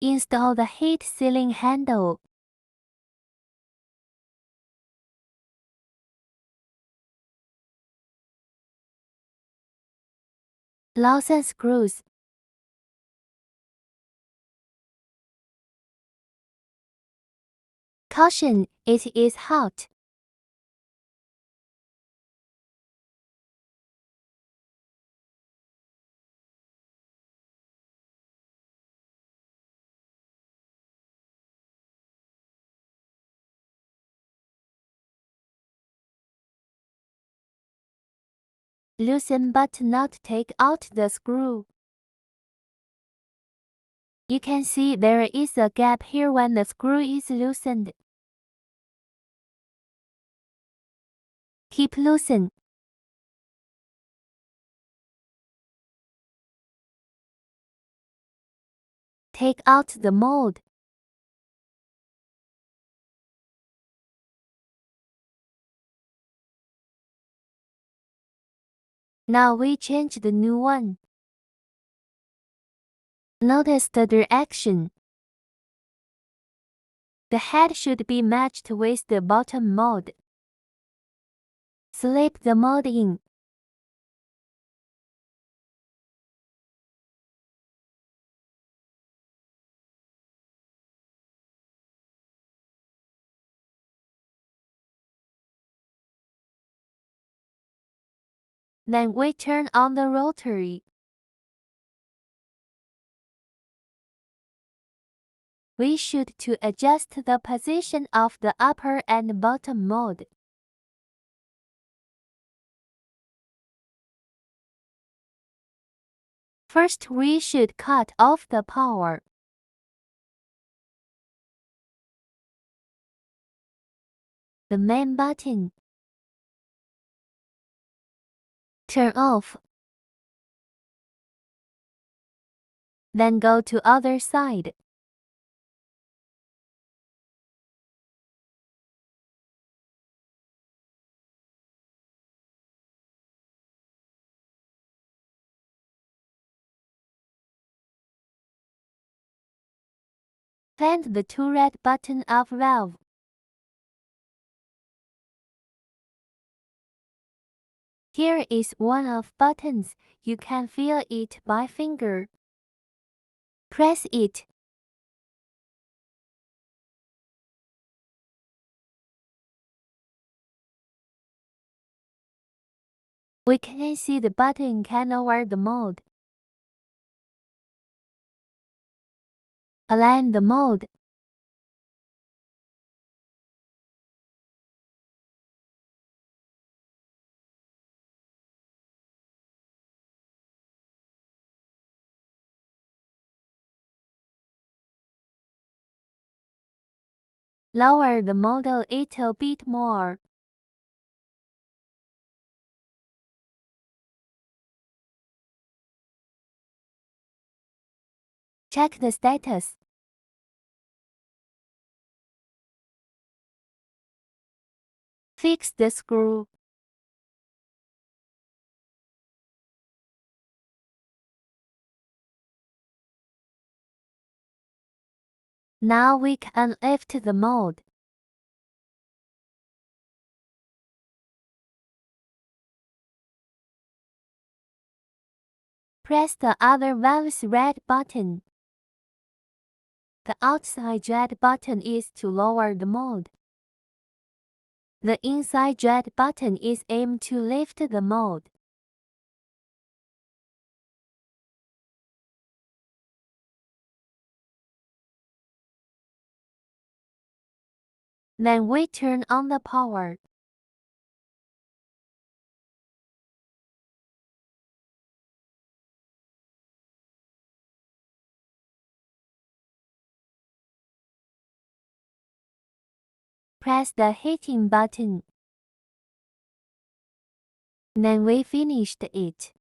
Install the heat sealing handle. Loosen screws. Caution, it is hot. Loosen but not take out the screw. You can see there is a gap here when the screw is loosened. Keep loosen. Take out the mold. Now we change the new one. Notice the direction. The head should be matched with the bottom mold. Slip the mold in. Then we turn on the rotary. We should to adjust the position of the upper and bottom mold. First, we should cut off the power. The main button. Turn off. Then go to other side. Find the two red button of valve. Here is one of buttons. You can feel it by finger. Press it. We can see the button can lower the mold. Align the mold. Lower the mold a little bit more. Check the status. Fix the screw. Now we can lift the mold. Press the other valve's red button. The outside red button is to lower the mold. The inside red button is aimed to lift the mold. Then we turn on the power. Press the heating button. Then we finished it.